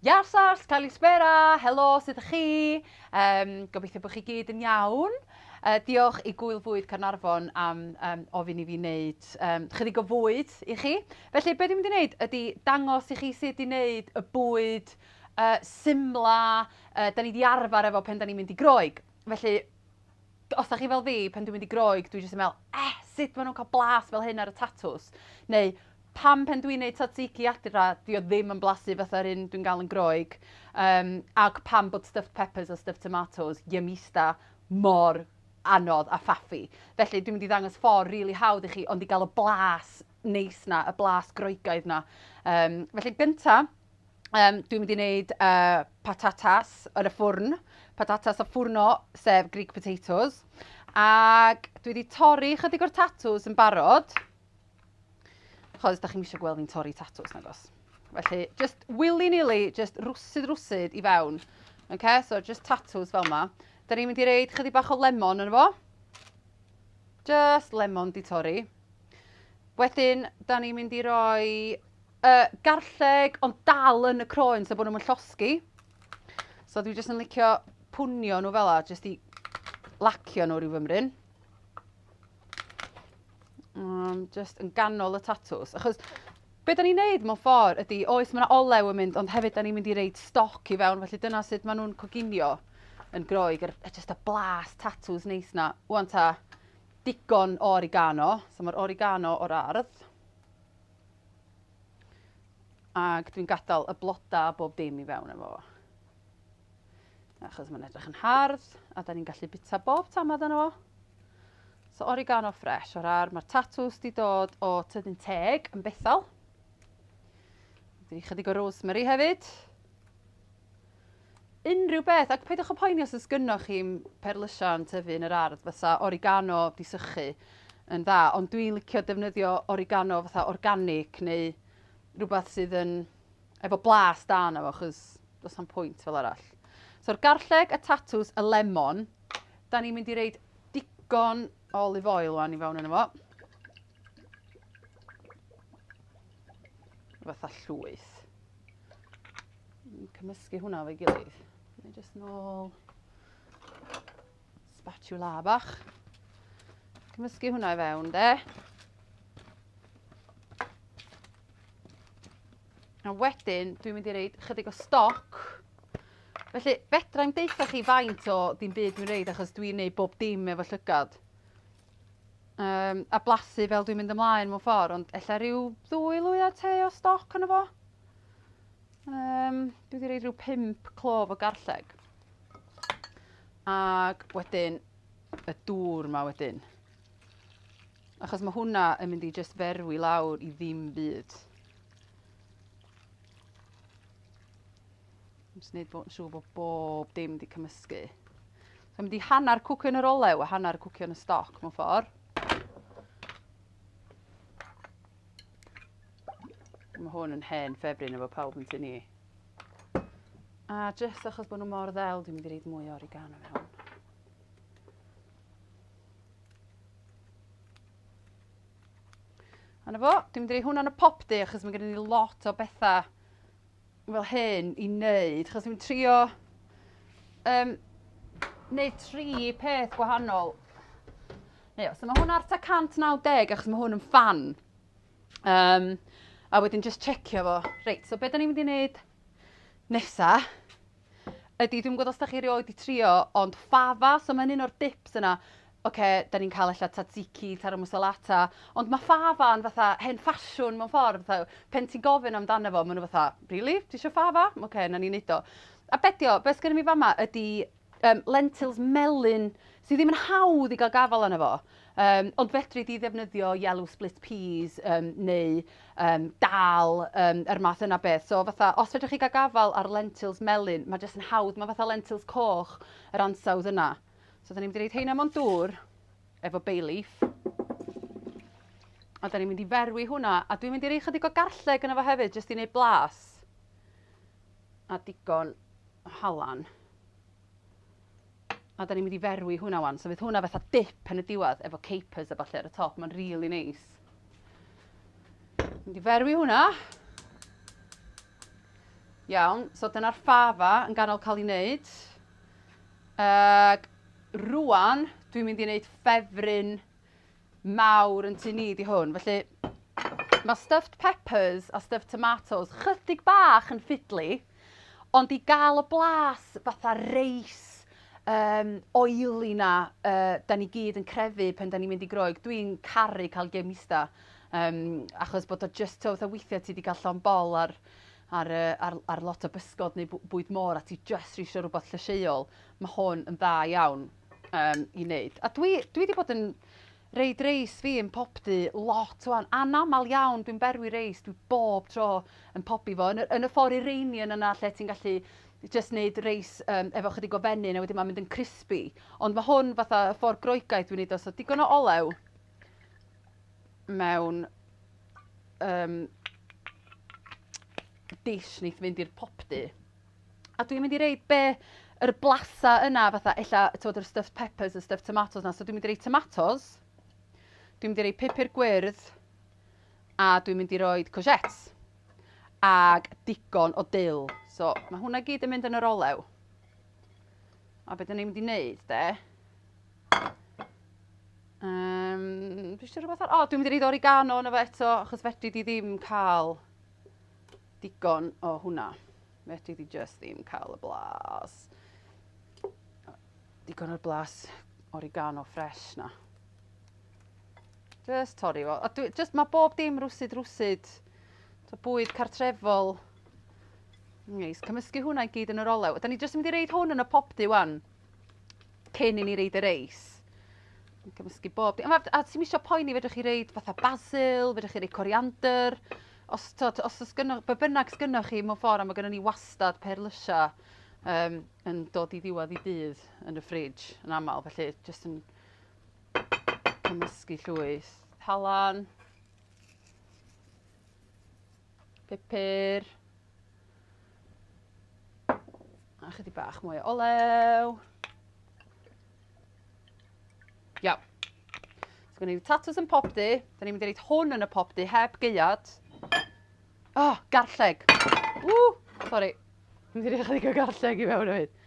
Iasas, Kalispera, helo, sut ydych chi? Gobeithio bod chi gyd yn iawn. Diolch i Gwyl Fwyd Caernarfon am ofyn i fi wneud chydig o fwyd i chi. Felly, be dwi'n mynd i wneud ydy dangos i chi sut i wneud y bwyd symla. Da ni wedi arfer efo pen da ni'n mynd i Groeg. Felly, os da chi fel fi, pen dwi'n mynd i Groeg, dwi'n jyst yn meddwl, sut maen nhw'n cael blas fel hyn ar y tatws? Neu, pam pen dwi'n gwneud tzatziki adra, di o ddim yn blasu fatha'r un dwi'n gael yn Groeg. Ac pam bod stuffed peppers a stuffed tomatoes, ymista, mor anodd a ffaffi. Felly dwi'n mynd i ddangos ffordd rili hawdd i chi, ond i gael y blas neis na, y blas Groegaidd na. Felly gynta, dwi'n mynd i wneud patatas yn y ffwrn. Patatas o ffwrno, sef Greek potatoes. Ac dwi wedi torri chydig o'r tatws yn barod. Chos, da chi'n eisiau gweld fi'n torri tatws nagos. Felly, just willy-nilly, just rwsyd i fewn. Okay? So, just tatws fel yma. Da ni'n mynd i reid chydig bach o lemon yn efo. Just lemon di torri. Wedyn, da ni'n mynd i roi garlleg, ond dal yn y croen, so bod nhw'n llosgi. So, dwi just yn licio pwnio nhw fel la, just i lacio nhw rhyw fymryn. Just yn ganol y tatws. Achos, be da ni'n neud mewn ffordd ydy, oes mae yna olew yn mynd, ond hefyd da ni'n mynd i reid stoc i fewn, felly dyna sut maen nhw'n coginio yn Groeg, just y blas tatws neis na. Wan ta, digon o oregano, so mae'r oregano o'r ardd. Ac dwi'n gadael y bloda bob dim i fewn efo. Achos mae'n edrych yn hardd, a da ni'n gallu bita bob tamad yno fo. So oregano ffres o'r ar, mae'r tatws di dod o tydyn teg yn bethal. Dwi chydig o rosemary hefyd. Unrhyw beth, ac peidiwch o poeni os ys gynnoch chi'n perlysian tyfu yn yr ardd, fatha oregano di sychu yn dda, ond dwi'n licio defnyddio oregano fatha organic neu rhywbeth sydd yn efo blas da na fo, achos does am pwynt fel arall. So'r garlleg, y tatws, y lemon, da ni'n mynd i reid digon olive oil wan i fewn yn efo. Fatha llwyth. Cymysgu hwnna fo'i gilydd. Neu jyst nôl spatula bach. Cymysgu hwnna i fewn, de. A wedyn, dwi'n mynd i reid chydig o stoc. Felly, fedrai'm deitha chi faint o dim byd dwi'n reid, achos dwi'n neud bob dim efo llygad. A blasu fel dwi'n mynd ymlaen mewn ffordd, ond ella rhyw 2 lwyau te o stoc yna fo. Dwi wedi reid rhyw 5 clov o garlleg. Ac wedyn, y dŵr yma wedyn. Achos mae hwnna yn mynd i just ferwi lawr i ddim byd. Dwi'n gwneud siŵr bod bob dim wedi cymysgu. So, mynd i hanner cwcio yn yr olew a hanner cwcio yn y stoc mewn ffordd. Mae hwn yn hen ffefryn efo pawb yn tynnu. A jyst achos bod nhw mor ddel, dwi'n mynd i reid mwy o oregano fewn. A na fo, dwi'n mynd i reid hwnna yn y popty, achos mae gen i ni lot o bethau fel hyn i wneud. Achos dwi'n trio wneud 3 peth gwahanol. So mae hwn ar ta 190, achos mae hwn yn fan. A wedyn just checio fo. Reit, so be da ni'n mynd i wneud nesa ydy, dwi'n gwybod os da chi rioed i trio, ond fava, so mae'n un o'r dips yna. Da ni'n cael ella tzatziki, taro musalata, ond mae fava yn fatha hen ffasiwn mewn ffordd. Pen ti'n gofyn amdano fo, maen nhw fatha, really? Ti eisiau fava? Na ni'n neud o. A bedio, beth gen i fi fama ydy lentils melyn sydd ddim yn hawdd i gael gafal yna fo. Ond fedri di ddefnyddio yellow split peas neu dal yr math yna beth. So fatha, os fedrwch chi gael gafal ar lentils melyn, mae jyst yn hawdd. Mae fatha lentils coch yr ansawdd yna. So da ni'n mynd i reid heina mewn dŵr efo bay leaf. A da ni'n mynd i ferwi hwnna. A dwi'n mynd i reid chydig o garlleg yna fo hefyd, jyst i wneud blas. A digon o halan. A da ni'n mynd i ferwi hwnna wan. So fydd hwnna fatha dip yn y diwedd efo capers a falle ar y top. Mae'n really nice. Mynd i ferwi hwnna. Iawn, so dyna'r fava yn ganol cael ei wneud. Rwan, dwi'n mynd i wneud ffefryn mawr yn tu ni di hwn. Felly, mae stuffed peppers a stuffed tomatoes chydig bach yn ffidli, ond i gael y blas fatha reis oily na, da ni gyd yn crefu pan da ni'n mynd i Groeg. Dwi'n caru cael gemista, achos bod o just o weithiau ti wedi cael llon bol ar lot o bysgod neu bwyd môr a ti just eisiau rhywbeth llysieuol. Mae hwn yn dda iawn i wneud. A dwi wedi bod yn reid reis fi yn popty lot o'n anamal iawn. Dwi'n berwi reis, dwi bob tro yn popi fo. Yn y ffordd Iranian yna lle ti'n gallu just wneud reis efo chydig o fenyn a wedyn mae'n mynd yn crispy. Ond mae hwn fatha y ffordd Groegaidd dwi'n wneud o. So digon o olew mewn dish wneud fynd i'r popty. A dwi'n mynd i reid yr blasa yna fatha ella yr stuffed peppers a stuffed tomatoes na. So dwi'n mynd i reid tomatoes, dwi'n mynd i reid pupur gwyrdd a dwi'n mynd i roed courgettes ag digon o dill. So mae hwnna gyd yn mynd yn yr olew. A beth ni'n mynd i wneud, Dwi'n rhywbeth ar... dwi'n mynd i reid oregano yna fo eto, achos fedri di ddim cael digon o hwnna. Fedri di just ddim cael y blas. Digon o'r blas oregano fresh na. Just torri fo. Mae bob dim rwsyd. Bwyd cartrefol. Neis, cymysgu hwnna i gyd yn yr olew. Da ni jyst yn mynd i reid hwn yn y popty wan. Cyn i ni reid y reis. Cymysgu bob dim. A ti'n misio poeni, fedrwch chi reid fatha basil, fedrwch chi reid coriander. Os be bynnag sgynnoch chi mewn ffordd, a mae gennym ni wastad perlysia yn dod i ddiwedd i dydd yn y fridge yn aml. Felly, jyst yn cymysgu llwyth. Halan. Pupur. A chydig bach mwy o olew. Iawn. So gwneud tatws yn popty. Da ni'n mynd i reid hwn yn y popty heb gyad. Garlleg. Sorry. Dwi'n mynd i reid chydig o garlleg i mewn o hyd.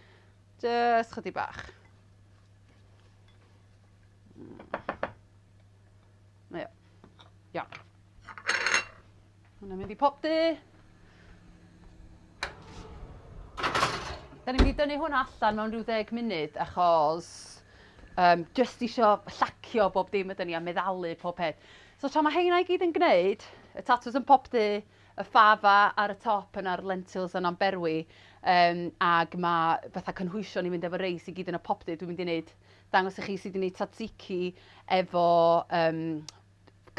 Just chydig bach. Iawn. Hwna'n mynd i popty. Da ni'n mynd i dynnu hwn allan mewn rhyw 10 munud achos just isio llacio bob dim ydyn ni a meddalu pob peth. So tra mae heina i gyd yn gwneud, y tatws yn popty, y fava ar y top yna'r lentils yna'n berwi, ag mae fatha cynhwysion i mynd efo reis i gyd yn y popty. Dwi'n mynd i wneud, dangos i chi sydd wedi wneud tzatziki efo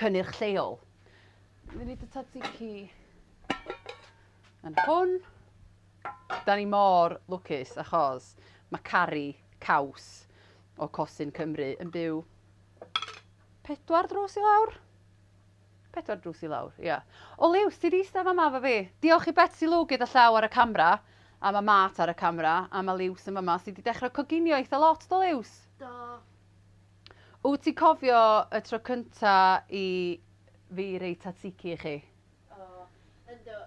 cynnyrch lleol. Dwi'n mynd i wneud y tzatziki yn hwn. Da ni mor lwcus achos mae cari caws o Cosyn Cymru yn byw 4 drws i lawr. 4 drws i lawr, ia. O Liws, ti di eistedd fama efo fi. Diolch i Betsy Lw gyda llaw ar y camera, a mae Mat ar y camera, a mae Liws yn fama sydd wedi dechrau coginio eitha lot, do Liws? Do. Wyt ti'n cofio y tro cynta i fi rei tzatziki i chi? O, ynddo.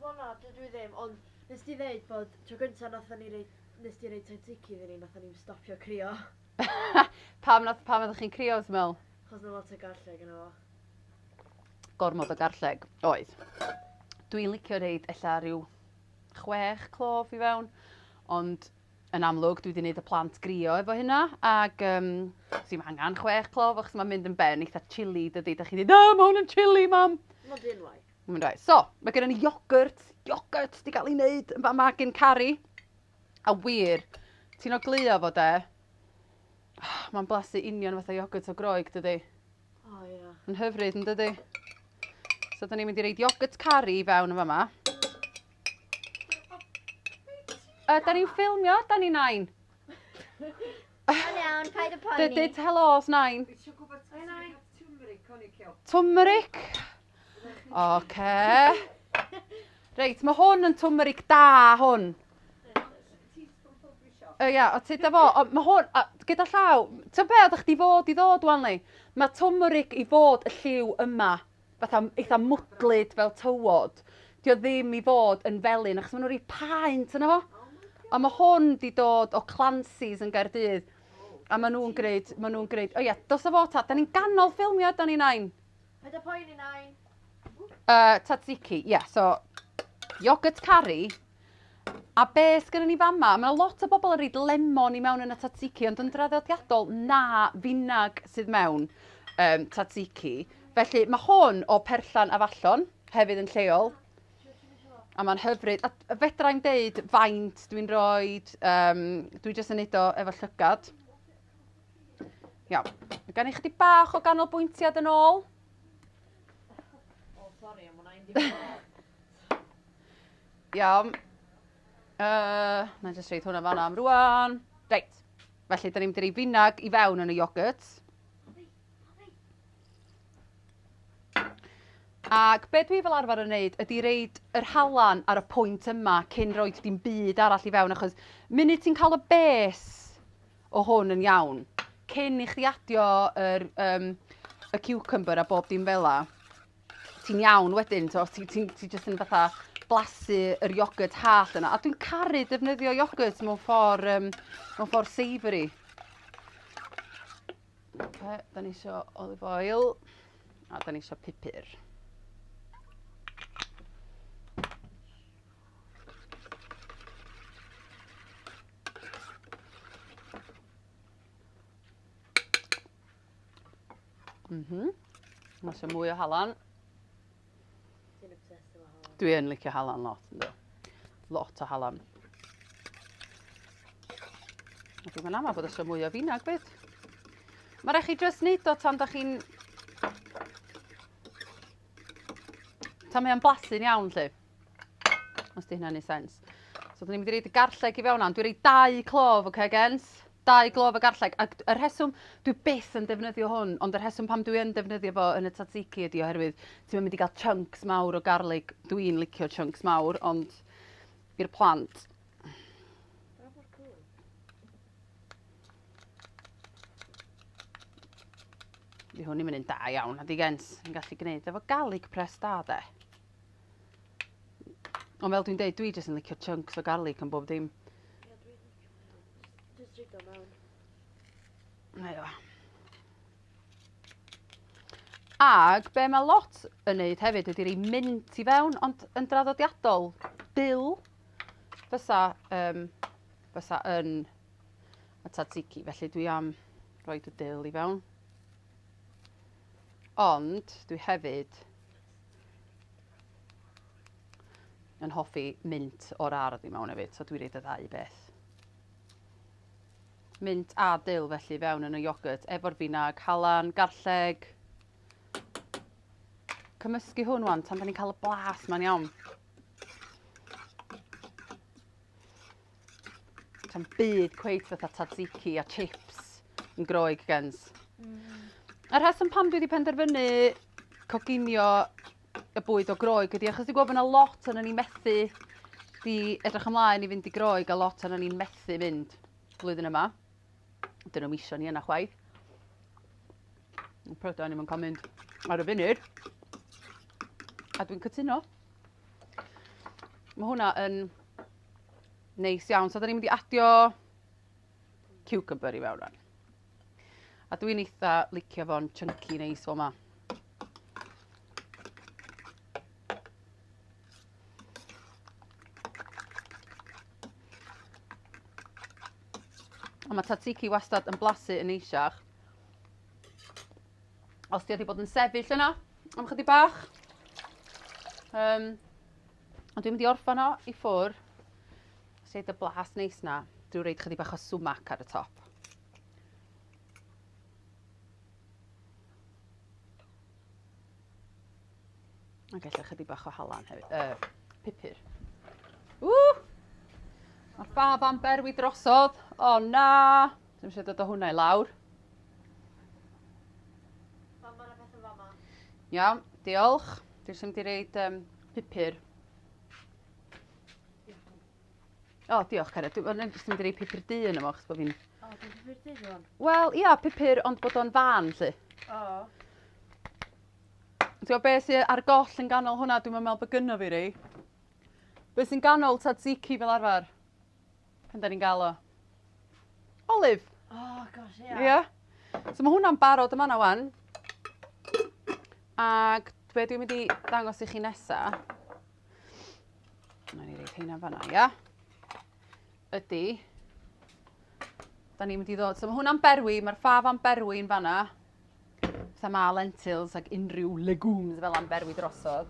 Wel dwi ddim, ond nes ti ddeud bod tro gyntaf nes ti reid tzatziki ddyn ni, nath ni'n stopio crio. Pam ydych chi'n crio, Syml? Chos na lot o garlleg yna fo. Gormod o garlleg. Oedd. Dwi'n licio reid ella rhyw 6 clof i fewn, ond yn amlwg dwi wedi gwneud y plant grio efo hynna, ag sy'n angen 6 clof, achos mae'n mynd yn ben eitha chili, dydy. Da chi dweud, mae hwn yn chili, mam! Mae'n dynwai. So, mae gennym ni iogwrt di gael ei wneud yn fama gyn cari. A wir, ti'n ogleuo fo de, mae'n blasu union fatha iogwrt o Groeg, dydy. O, ia. Yn hyfryd, yn dydy. So, da ni'n mynd i reid iogwrt cari i fewn yn fama. Da ni'n ffilmio, da ni'n 9. Iawn, paid y poeni. Dyd, helos 9. Eisiau gwybod twmeric o'n i ciel. Twmeric? Oce. Reit, mae hwn yn twmeric da, hwn. Ia, o ti da fo, mae hwn, gyda llaw, ti'n be oeddech chi fod i ddod wan li? Mae twmeric i fod y lliw yma, fatha eitha mwdlyd fel tywod. Dio ddim i fod yn felyn, achos maen nhw'n rhoi paent yna fo. A mae hwn di dod o Clancy's yn Gaerdydd. A maen nhw'n gwneud, o ia, dos o fo ta, da ni'n ganol ffilmio, da ni'n nain. Paid o poeni nain. Tzatziki, ie, so iogwrt curry. A be sgynnon ni fama, mae lot o bobl yn rhaid lemon i mewn yn y tzatziki, ond yn draddodiadol na finag sydd mewn tzatziki. Felly mae hwn o perllan a fallon, hefyd yn lleol. A mae'n hyfryd. A fedra i'n deud faint dwi'n roed, dwi jyst yn neud o efo llygad. Iawn, gan i chdi bach o ganolbwyntiad yn ôl. O, sori, am hwnna un di. Iawn. Na jyst reid hwnna fan'na am rwan. Reit, felly da ni'n mynd i roi finag i fewn yn y iogwrt. Ac be dwi fel arfer yn wneud ydy reid yr halan ar y pwynt yma cyn roed dim byd arall i fewn, achos munud ti'n cael y bes o hwn yn iawn, cyn i chdi adio y cucumber a bob dim fela, ti'n iawn wedyn, ti jyst yn fatha blasu yr iogwrt hall yna. A dwi'n caru defnyddio iogwrt mewn ffordd savoury. Okay, da ni isio olive oil a da ni isio pupur. Mae eisiau mwy o halan. Ti'n obsessed efo halan. Dwi yn licio halan lot, ynddo. Lot o halan. A dwi'n ama bod eisiau mwy o finag beth. Mae rhaid chi jyst wneud o tan da chi'n... tan mae'n blasu'n iawn, lle. Os di hynna'n ei sens. So, da ni'n mynd i reid y garlleg i fewn am. Dwi'n reid 2 clov, okay, gens? 2 clov o garlleg. Ac y rheswm, dwi byth yn defnyddio hwn, ond y rheswm pam dwi yn defnyddio fo yn y tzatziki ydi oherwydd ti'n mynd i gael chunks mawr o garlig. Dwi'n licio chunks mawr, ond i'r plant. Di hwn i'n mynd yn da iawn, a di gens yn gallu gwneud efo garlic press da, de. Ond fel dwi'n deud, dwi jyst yn licio chunks o garlic yn bob dim. Just drink o mewn. Aio. Ag be mae lot yn neud hefyd ydy rhoi mint i fewn, ond yn draddodiadol, dill fysa yn y tzatziki, felly dwi am roed y dill i fewn. Ond dwi hefyd yn hoffi mint o'r ardd i mewn hefyd, so dwi reid y 2 beth. Mint a dill felly fewn yn y iogwrt, efo'r finag, halan, garlleg. Cymysgu hwn wan, tan da ni'n cael y blas ma'n iawn. Tan byd cweit fatha tzatziki a chips yn Groeg gens. Yr rheswm pam dwi wedi penderfynu coginio y bwyd o Groeg ydy achos dwi'n gwybod bod yna lot yna ni methu di edrych ymlaen i fynd i Groeg a lot yna ni'n methu mynd flwyddyn yma. Dyn nhw'n isio ni yna chwaith. Prydain ni'n cael mynd ar y funud. A dwi'n cytuno. Mae hwnna yn neis iawn. So da ni'n mynd i adio cucumber i fewn. A dwi'n eitha licio fo'n chunky neis o yma. A mae tzatziki wastad yn blasu yn eisiach. Os di wedi bod yn sefyll yna am chydig bach. Ond dwi'n mynd i orffan o i ffwr. Os eid y blas neis na, dwi'n reid chydig bach o sumac ar y top. A gallai chydig bach o halan hefyd. Pupur. Mae'r fava'n berwi drosodd. O na! Dwi'n eisiau dod o hwnna i lawr. Fama na beth yn fama. Iawn, diolch. Dwi'n eisiau mynd i reid pupur. O, diolch Cara. Dwi'n eisiau mynd i reid pupur du yn yma, achos bod fi'n... O, dwi'n pupur du rwan. Wel, ia, pupur, ond bod o'n fan, lly. O. Ti'n gwybod beth sydd ar goll yn ganol hwnna, dwi'n meddwl bod gynno fi rei. Be sy'n ganol tzatziki fel arfer? Pan da ni'n gael o? Olive. Oh, gosh, ia. Ie. So mae hwnna'n barod yma na wan. Ac be dwi'n mynd i ddangos i chi nesa. Na ni reid heina fanna, ia. Ydy. Da ni'n mynd i ddod. So mae hwnna'n berwi, mae'r fava'n berwi'n fanna. Fatha ma lentils ac unrhyw legumes fel am berwi drosodd.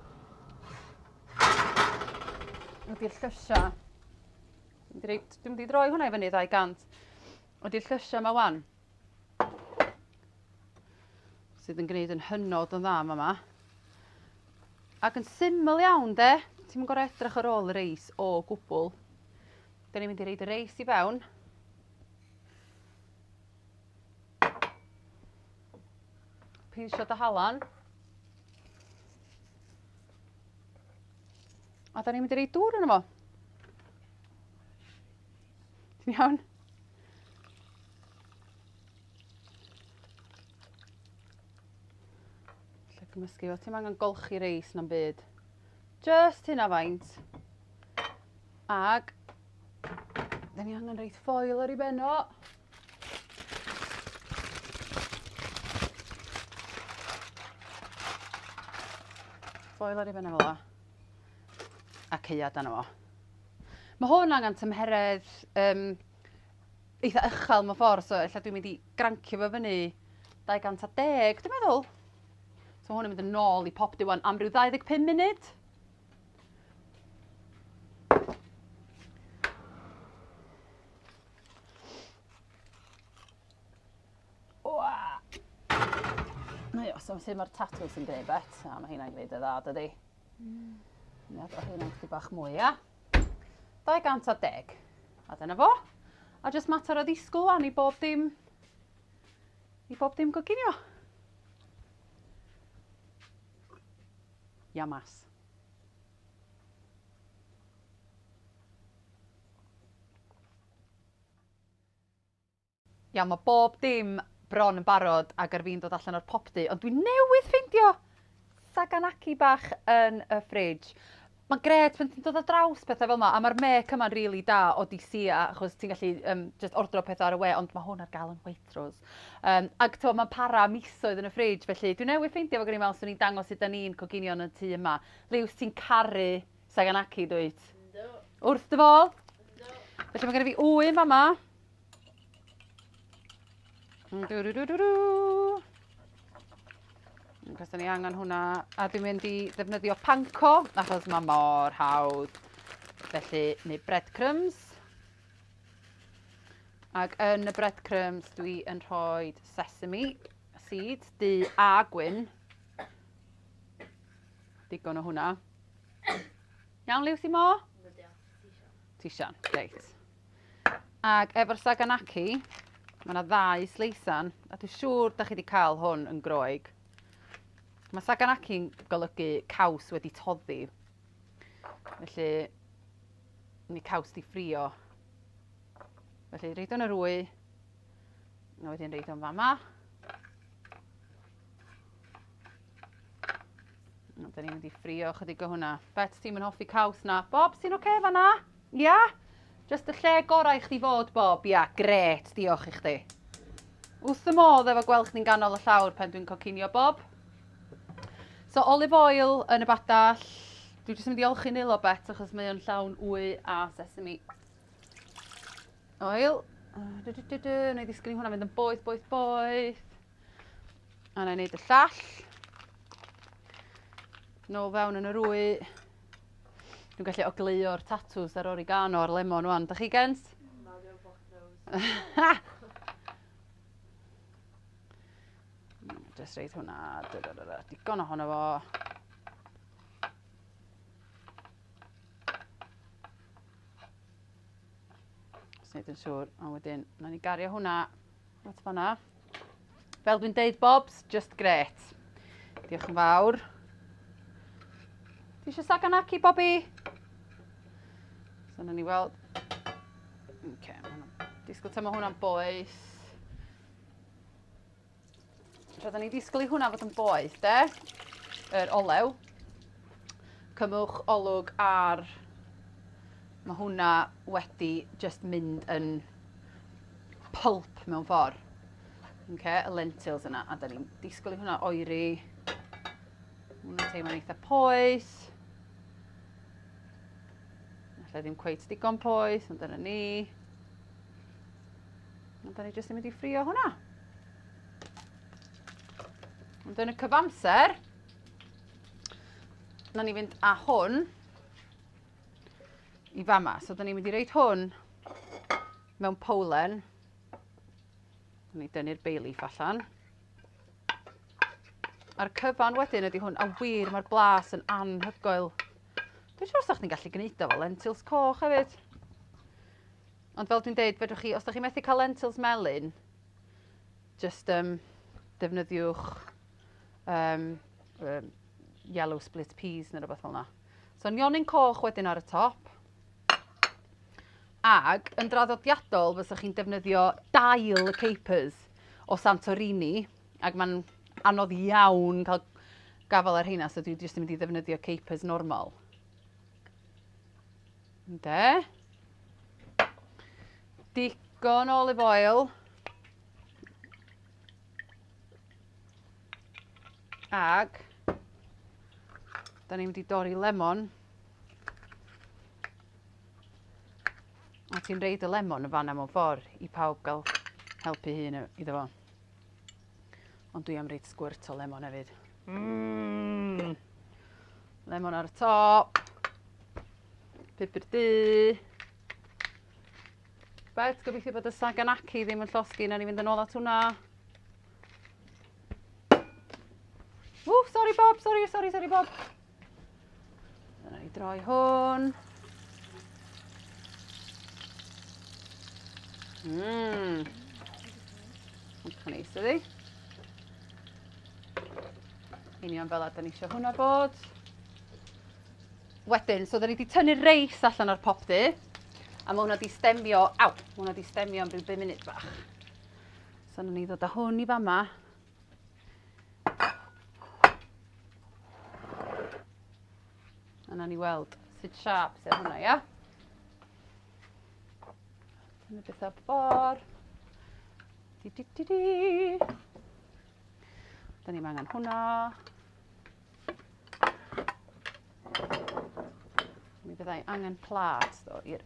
Ydy'r llysia. Dwi'n mynd i droi hwnna i fyny 200. Ydy'r llysia yma wan. Sydd yn gwneud yn hynod o dda yma. Ac yn syml iawn, de. Ti'n gorau edrych ar ôl y reis o gwbl. Da ni'n mynd i reid y reis i fewn. Pinsio dy halan. A da ni'n mynd i reid dŵr yn yma. Ti'n iawn? Lle gymysgu fo. Ti'n angen golchi reis na'n byd. Just hynna faint. Ag da ni angen reid ffoil ar ei ben o. Ffoil ar ei ben o fel o. A ceuad arno fo. Mae hwn angen tymheredd eitha uchel mewn ffordd, so ella dwi'n mynd i grancio fo fyny 210, dwi'n meddwl. So hwn yn mynd yn ôl i popty wan am ryw 25 munud. Na i, so sy'n mae'r tatws yn gwneud bet, a mae hynna'n gwneud y dda, dydi. Nid o hynna'n chydig bach mwy, ia. 210. A dyna fo. A just mater o ddisgwyl wan i bob dim goginio. Iamas. Ia, mae bob dim bron yn barod ac ar fi'n dod allan o'r popty, ond dwi newydd ffeindio saganaki bach yn y ffridge. Mae'n gret pan ti'n dod ar draws pethau fel yma, a mae'r mec yma'n rili da o DCA, achos ti'n gallu just ordro pethau ar y we, ond mae hwn ar gael yn Waitrose. Ac mae'n para misoedd yn y ffridge, felly dwi newydd ffeindio fo gen i mewn, so ni'n dangos sut da ni'n coginio yn y tŷ yma. Liws, ti'n caru saganaki, dwyt? No. Wrth dy fol? No. Felly mae gen i fi wyn fama. Cos da ni angen hwnna, a dwi'n mynd i ddefnyddio panko, achos mae mor hawdd. Felly, neu breadcrumbs. Ac yn y breadcrumbs dwi yn rhoi sesame seeds, du a gwyn. Digon o hwnna. Iawn, Lucy Mo? Tisian, reit. Ac efo'r saganaki, mae yna 2 sleisan, a dwi'n siŵr da chi wedi cael hwn yn Groeg. Mae saganaki'n golygu caws wedi toddi. Felly, ni caws di ffrio. Felly, reid o'n yr wy. A wedyn reid o'n fama. A da ni'n mynd i ffrio chydig o hwnna. Bet, ti'n mynd hoffi caws na. Bob, sy'n oce fanna? Ia? Just y lle gorau i chdi fod, Bob. Ia, gret, diolch i chdi. Wrth y modd efo gweld chdi'n ganol y llawr pan dwi'n coginio, Bob. So, olive oil yn y badall. Dwi'n jyst yn mynd i olchi nilo bet achos mae o'n llawn wy a sesame oil. Na i ddisgyn hwnna fynd yn boeth. A na i wneud y llall. Nôl fewn yn yr wy. Dwi'n gallu ogleuo'r tatws ar oregano a'r lemon wan. Da chi gens? Na, dwi'n boch nose. Just reid hwnna, digon ohono fo. Just neud yn siŵr, a wedyn, na ni gario hwnna, at fanna. Fel dwi'n deud, Bobs, just gret. Diolch yn fawr. Ti eisiau saganaki, Bobby? So, na ni weld. Okay, disgwyl ta mae hwnna'n boeth. So, da ni disgwyl i hwnna fod yn boeth, de? Yr olew. Cymwch olwg ar Mae hwnna wedi just mynd yn pulp mewn ffordd. Y lentils yna, a da ni'n disgwyl i hwnna oeri. Hwna'n teimlo'n eitha poeth. Alla ddim cweit digon poeth, ond dyna ni. Ond da ni jyst yn mynd i ffrio hwnna. Ond yn y cyfamser, na ni fynd â hwn i fama. So da ni'n mynd i reid hwn mewn powlen. Da ni dynnu'r bay leaf allan. A'r cyfan wedyn ydy hwn, a wir mae'r blas yn anhygoel. Dwi'n siŵr os ydych chi'n gallu gwneud o fel lentils coch hefyd. Ond fel dwi'n deud, fedrwch chi, os ydych chi'n methu cael lentils melyn, just defnyddiwch yellow split peas neu rhywbeth fel yna. So nionyn coch wedyn ar y top. Ag yn draddodiadol fysach chi'n defnyddio dail y capers o Santorini. Ag mae'n anodd iawn cael gafel ar hynna, so dwi jyst yn mynd i ddefnyddio capers normal. Ynde? Digon o olive oil. Ag da ni'n mynd i dorri lemon. A ti'n reid y lemon y fanna mewn ffordd i pawb gael helpu hun iddo fo. Ond dwi am reid sgwrt o lemon hefyd. Lemon ar y top. Pupur du. Bet, gobeithio bod y saganaki ddim yn llosgi na ni fynd yn ôl at hwnna. Sorry Bob, sorry Bob. Dyna ni droi hwn. Edrych yn neis ydi. Union fel a da ni eisiau hwnna bod. Wedyn, so da ni wedi tynnu'r reis allan o'r popty. A mae hwnna wedi stemio, am ryw 5 munud bach. So na ni ddod â hwn i fama. A na ni weld sut siap sef hwnna, ia? Tynnu beth o'r ffordd. Da ni'n angen hwnna. Mi byddai angen plat ddo i'r...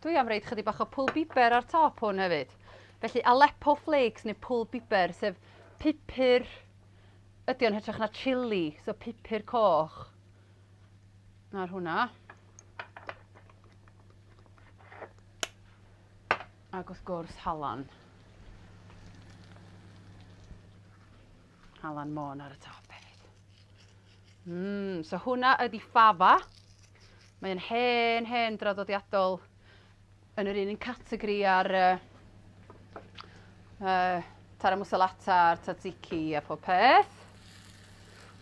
Dwi am reid chydig bach o pwl biber ar top hwn hefyd. Felly Aleppo flakes neu pwl biber, sef pupur, ydy o'n hytrach na chili, so pupur coch. Ar hwnna. Ac wrth gwrs halan. Halan mon ar y top hefyd. So hwnna ydy fava. Mae'n hen draddodiadol yn yr un categori ar tara musalata, tzatziki a pob peth.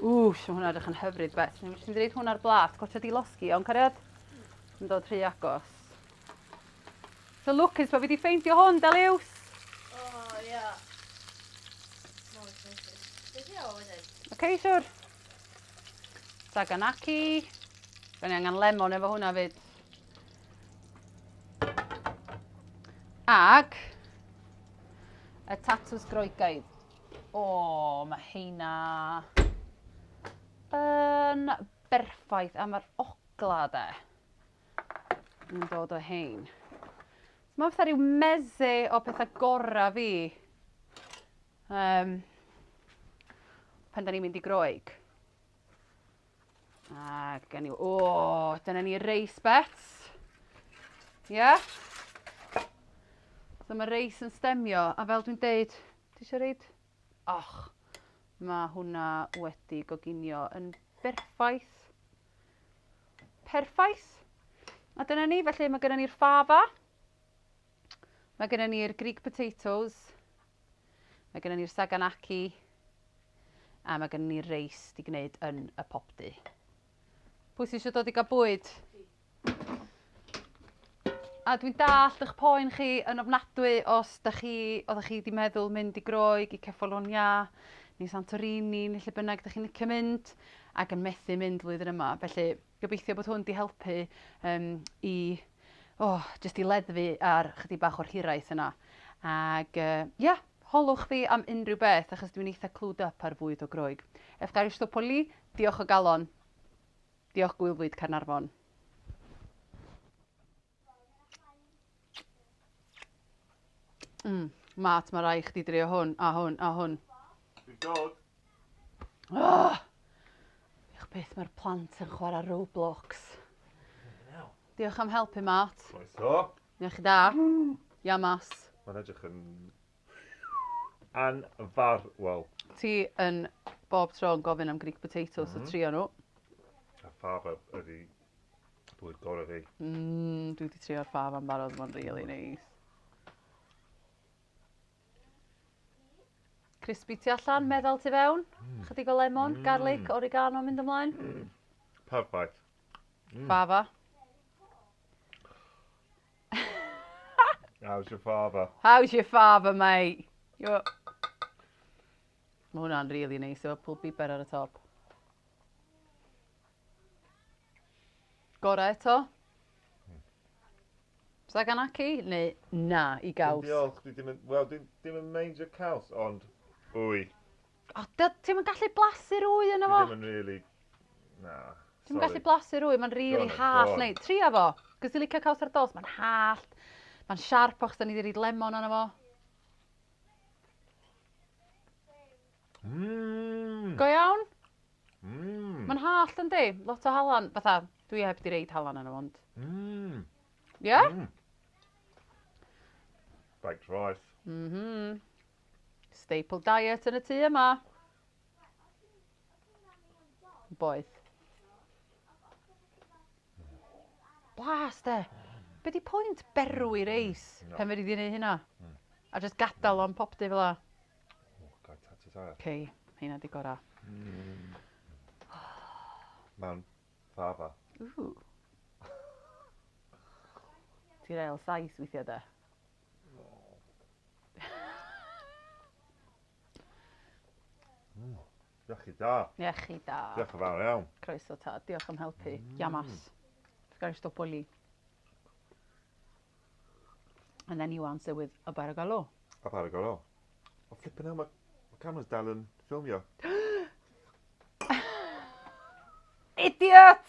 So hwnna edrych yn hyfryd bet. Ni'n mynd i ddweud hwn ar blat, gwacha di losgi, ond cariad yn dod rhy agos. So lwcus bod fi wedi ffeindio hwn, Deliws. Ia. OK, siwr. Saganaki. Rhaid ni angen lemon efo hwnna fyd. Ag y tatws Groegaidd. Mae heina yn berffaith a mae'r ogla de yn dod o hein. Mae fatha rhyw meze o pethau gora fi pan da ni'n mynd i Groeg. A gen i, dyna ni reis bets. Ie? So mae reis yn stemio, a fel dwi'n deud, ti eisiau reid? Mae hwnna wedi goginio yn berffaith. Perffaith. A dyna ni, felly mae gennym ni'r fava. Mae gennym ni'r Greek potatoes. Mae gennym ni'r saganaki. A mae gennym ni'r reis di gwneud yn y popty. Pwy sy'n eisiau dod i gael bwyd? A dwi'n dallt eich poen chi yn ofnadwy os oeddech chi wedi meddwl mynd i Groeg, i Ceffalonia, neu Santorini, neu lle bynnag ydych chi'n licio mynd, ac yn methu mynd flwyddyn yma. Felly, gobeithio bod hwn wedi helpu jyst i leddfu ar chydig bach o'r hiraeth yna. Ac, holwch fi am unrhyw beth, achos dwi'n eitha clwd up ar fwyd o Groeg. Poli, diolch o galon. Diolch Gwyl Fwyd Caernarfon. Mat, mae rai chdi drio hwn, a hwn, a hwn. Dwi'n dod. Diolch beth mae'r plant yn chwarae Roblox. Diolch am helpu, Mat. Croeso. Diolch i da. Iamas. Mae'n edrych yn anfarwol. Ti yn bob tro yn gofyn am Greek potatoes o trio nhw. A fava ydi bwyd gorau fi. Dwi wedi trio'r fava yn barod, mae'n really nice. Crispy tu allan, meddal tu fewn. Chydig o lemon, garlic, oregano mynd ymlaen. Perffaith. Fava. How's your fava? How's your fava, mate? Mae hwnna'n really nice, efo pulled biber ar y top. Gorau eto. Saganaki? Neu na i gaws? Diolch, dwi ddim yn meindio caws, ond wy. Ti'n yn gallu blasu'r wy yna fo? Dwi ddim yn really... Na, Ti'n gallu blasu'r wy, mae'n really hallt. Neu, tria fo. Gys i licio caws ar dos, mae'n hallt. Mae'n siarp o'ch da ni wedi rhaid lemon yna fo. Go iawn? Mae'n hallt yn di. Lot o halan. Fatha, dwi heb di reid halan yna ond. Ie? Baked rice. Staple diet yn y tŷ yma. Boeth. Blas de. Be di pwynt berw i reis pan fe di gwneud hynna? A just gadael o'n popty fel la. Gael tatws air. Cei, hynna di gora. Mewn fava. Ti'n real sais weithiau de? Diolch i da. Iechi da. Diolch yn fawr iawn. Croeso ta, diolch am helpu. Iamas. Gael stopoli. And then you answer with a baragalo. A baragalo. O flippin' hell, mae cameras dal yn ffilmio. Idiot!